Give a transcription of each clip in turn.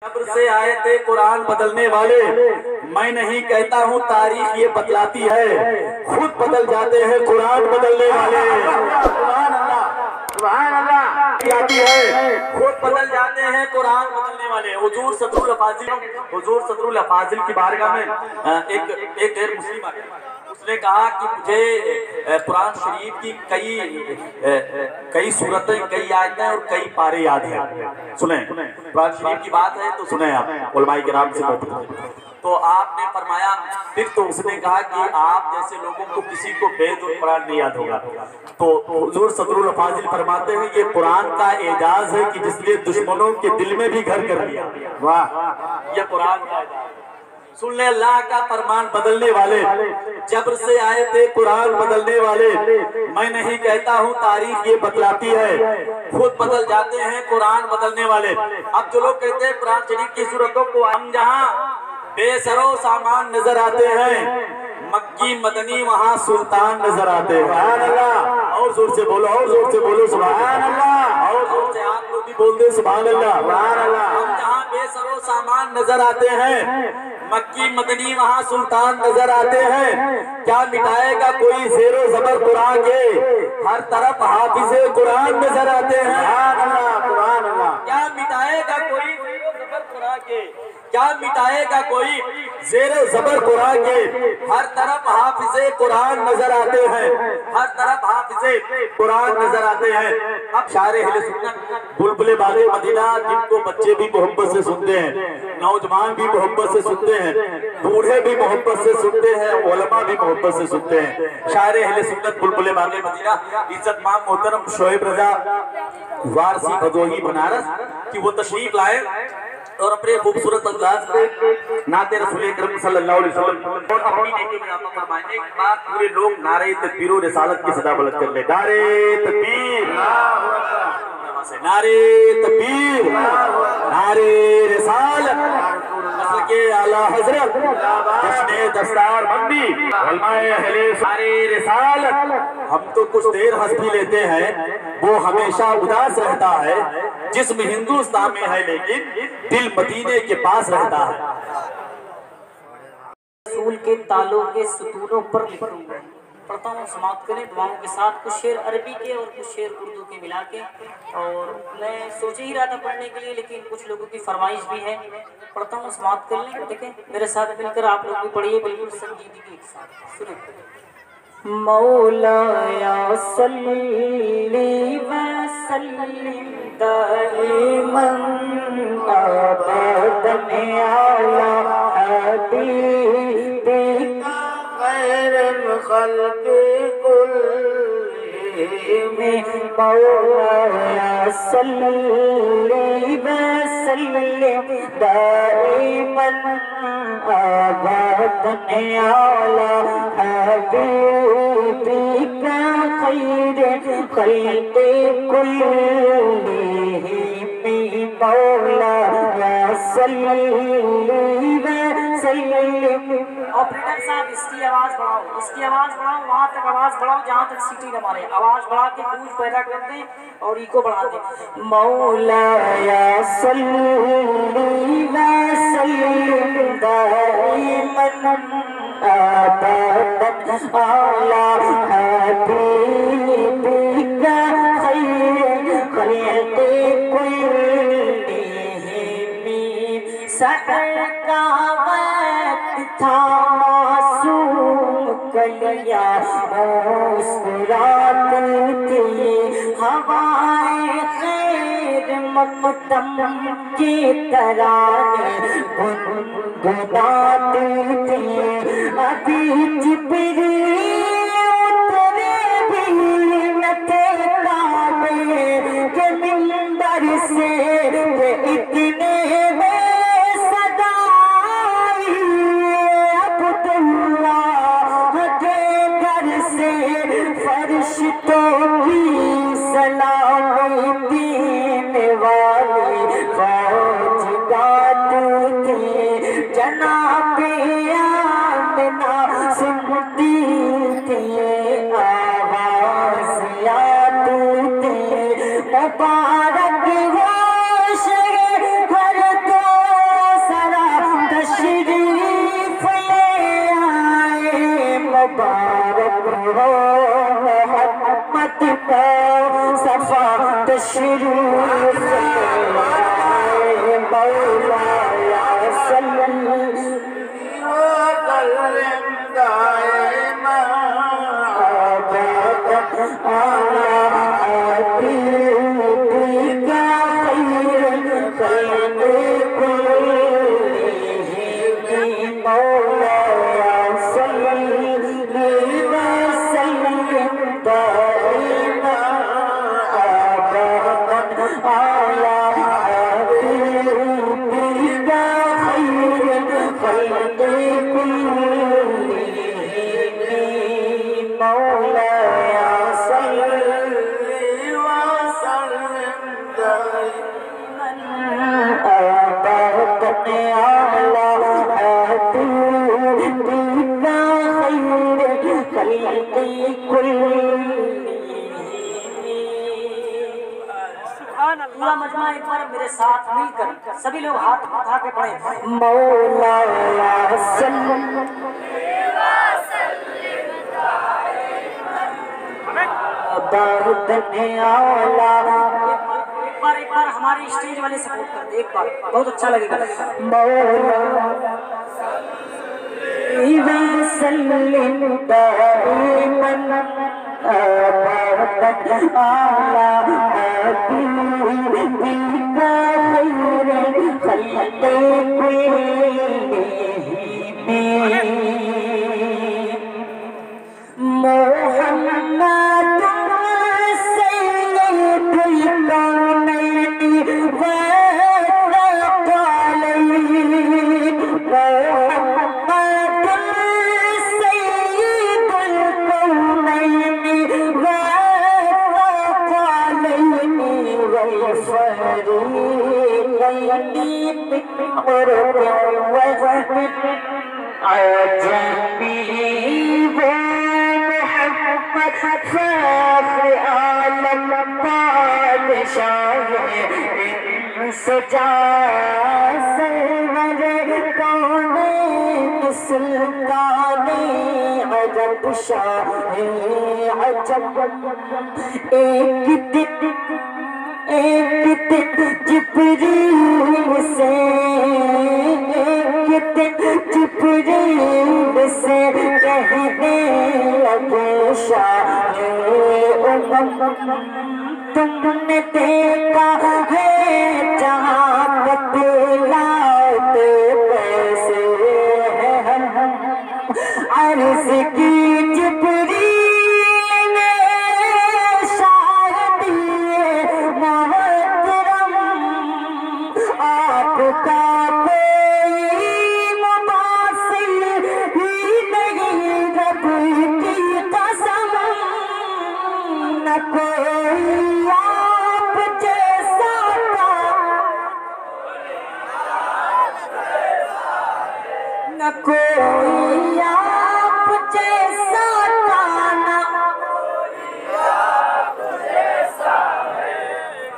जबर से आए थे कुरान बदलने वाले, मैं नहीं कहता हूँ तारीख ये बतलाती है, खुद बदल जाते हैं कुरान बदलने वाले। सुभान अल्लाह, सुभान अल्लाह आती है, खुद बदल जाते हैं कुरान बदलने वाले। हुजूर सदरुल अफाजिल की बारगाह में एक गैर मुस्लिम आ गया। उसने कहा कि मुझे कुरान शरीफ की कई सूरतें, कई आयतें और कई पारे याद हैं। सुने, कुरान शरीफ की बात है तो सुने आप, उलमाए किराम से बात। तो आपने फरमाया, फिर तो उसने कहा कि आप जैसे लोगों को किसी को वेद और कुरान नहीं याद होगा। तो हुजूर सदरुल अफाजिल फरमाते हैं ये कुरान का एजाज है कि जिसने दुश्मनों के दिल में भी घर कर दिया। वाह, ये कुरान का एजाज। सुन ले, अल्लाह का फरमान बदलने वाले, जबर से आए थे कुरान बदलने वाले, मैं नहीं कहता हूँ तारीख ये बतलाती है, खुद बदल जाते हैं कुरान बदलने वाले। अब जो लोग कहते हैं कुरान शरीफ की सूरतों को हम जहाँ बेसरो सामान नजर आते हैं, मक्की मदनी वहाँ सुल्तान नजर आते हैं। सुभान अल्लाह, और जोर से बोलो, और जोर से बोलो सुभान अल्लाह, और जोर से आप लोग भी बोल दे सुभान अल्लाह, सुभान अल्लाह। हम जहाँ बेसरो सामान नजर आते हैं, मक्की मदनी वहाँ सुल्तान नजर आते हैं। क्या मिटाएगा कोई ज़ेरो ज़बर कुरान के, हर तरफ हाफिज़े कुरान नजर आते हैं। सुभान अल्लाह, सुभान अल्लाह। क्या मिटाएगा कोई ज़ेरो ज़बर कुरान के, क्या मिटाएगा कोई ज़ेरो ज़बर कुरान के, हर तरफ हाफिज़े कुरान नजर आते हैं, हर तरफ हाफिज़े कुरान नजर आते हैं। अब शारे अहले सुन्नत बुलबुले बागे मदीना, जिनको बच्चे भी मोहब्बत से सुनते हैं, नौजवान भी मोहब्बत से सुनते हैं, बूढ़े भी मोहब्बत से सुनते हैं, उलमा भी मोहब्बत से सुनते हैं। शारे अहले सुन्नत बुलबुले बागे मदीना इज्जत माम मोहतरम शोएब रजा वारसी भदोही बनारस कि वो तशरीफ लाए और अपने खूबसूरत अंदाज पे नाते रसूल अकरम सल्लल्लाहु अलैहि वसल्लम और अपनी नेकी में इजाफा फरमाएंगे। एक बार पूरे लोग नारे तकबीर और रिसालत की सदा बुलंद कर ले। नारे तकबीर, नारे तकबीर, नारे रिसालत, के आला हजरत, जश्ने दस्तार बंदी, उलमाए अहले नारे रिसालत। हम तो कुछ देर हंस भी लेते हैं, वो हमेशा उदास रहता है, जिस्म हिंदुस्तान में है लेकिन दिल मदीने के पास रहता है। रसूल के तालों के सुतूनों पर लिखूंगा, पढ़ता हूँ, समाप्त करें दुआओं के साथ। कुछ शेर अरबी के और कुछ शेर उर्दू के मिला के, और मैं सोच ही रहा था पढ़ने के लिए, लेकिन कुछ लोगों की फरमाइश भी है। पढ़ता हूँ, समाप्त कर लें। देखें मेरे साथ मिलकर आप लोग भी पढ़िए, बिल्कुल संजीदगी के साथ। सुनिए। मौलाया सल्ली व सल्लिम दाइमन अबदन अला हबीबिका खैरुल खल्क़ि कुल्लिहिम। मौलाया सल्ली व सल्लिम दाइमन अबदन अला हबीबिका खैरुल खल्क़ि कुल्लिहिम। मौलाया सल्ली व सल्लिम। ऑपरेटर साहब इसकी आवाज़ बढ़ाओ, इसकी आवाज़ बढ़ाओ, वहाँ तक आवाज़ बढ़ाओ जहाँ तक सीटी न मारे। आवाज़ बढ़ा के गूंज पैदा कर दें और इको बढ़ा दें। मौलाया सल्ली व सल्लिम दाइमन अबदन अला हबीबिका खैरुल खल्क़ि कुल्लिहिम। सहर का वक्त था, मासूम कलियां मुस्कुराती थी, हवाएं खैर मक़दम की तराने गुनगुनाती थी। अभी जिब्रील उतरे भी न थे काबे के मिंबर से, वे इतने फरिश्तों की सलामी देने वाली फौज गाती थी। जनाबे आमिना सुनती थी, आवाज़ आती थी। मुबारक हो शहर हर दो شروع سے مولایا صلی پورا مجمع ایک بار میرے ساتھ مل کر سبھی لوگ ہاتھ اٹھا کے پڑھیں مولایا صلی ایک بار ہماری اسٹیج والے سپورٹ کر دیں ایک بار بہت اچھا لگے گا مولا وسلم دائما تم نے دیکھا ہے جہاں بتلاتے پیسے ہیں عرض کی جبریل نے شاہد محترم آپ کا کوئی مماثل ہی نہیں رب کی قسم نہ کوئی آپ جیسا نہ کوئی آپ جیسا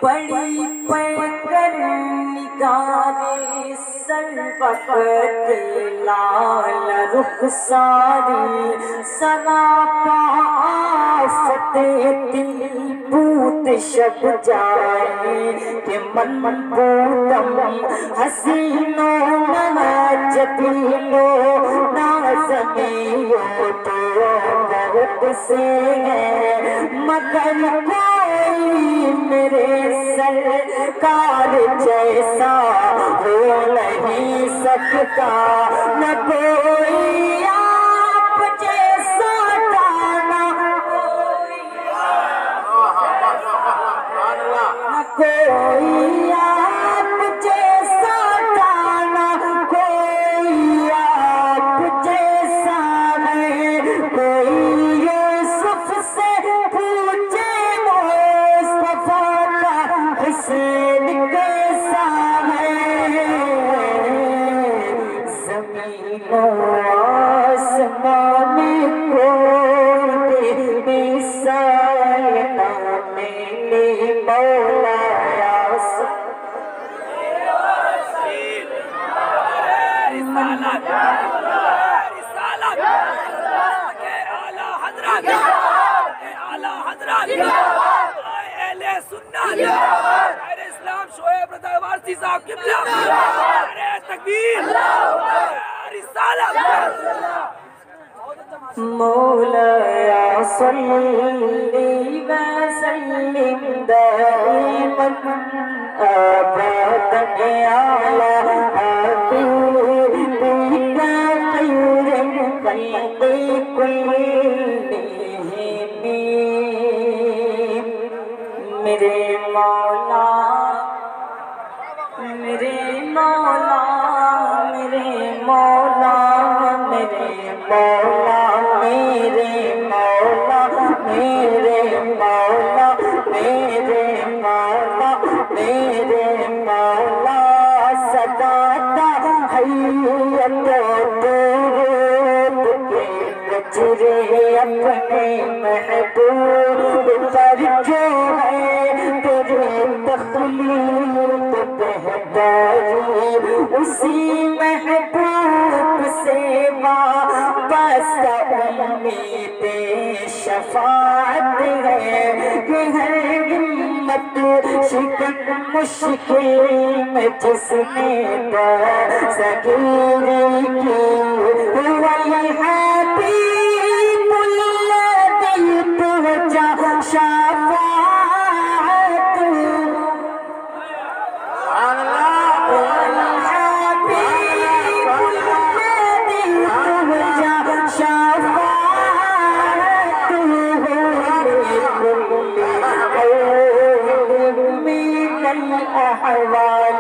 بڑی پیکر نگارے سلوت لال رخساری سراپا آفت دل بوت شب جائے کہ من بودم حسینوں ناجبینوں نازنیوں تو بہت سے ہیں مگر کوئی میرے سرکار جیسا ہو نہیں سکتا نہ کوئی آپ جیسا نہ کوئی آپ جیسا نہ کوئی آپ جیسا ہے کوئی یوسف سے پوچھے مصطفیٰ کا حسین کیسا ہے زمین و آسمان کوئی مثال نہ ملی مولایا شاعر اسلام شعیب رضا وارثی صاحب قبلہ نعرہ تکبیر رسالت مولایا صلی وسلم دائما ابدا علی حبیبک خیر الخلق کلہم میرے مولا میرے مولا میرے مولا میرے مولا میرے مولا میرے مولا میرے مولا میرے مولا صداتا حیت درود کے گجرے اپنے محبوب پر جو ہے تیرے تخلیق بہتری اسی محبوب سے وابستہ امید شفاعت ہے کہ ہر ہمت شکن مشکل میں جس نے دستگیری کی والحبیب الذی ترجى شفاعته والحبيب الذي ترجى شفاعته لكل خير من الأحوال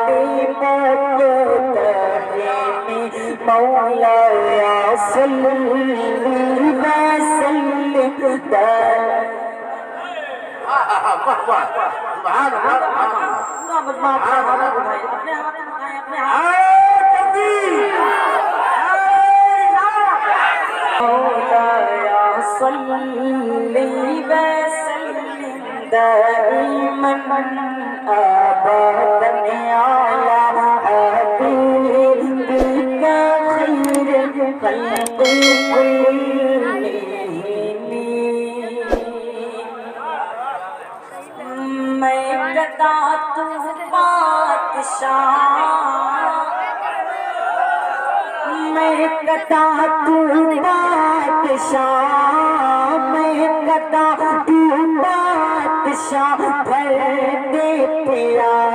مقتحم مولاي صل وسلم دائما ابدا على حبيبك خير الخلق كلهم میں گدا تو بادشاہ میں گدا تو بادشاہ میں گدا تو بادشاہ بھر دے پیار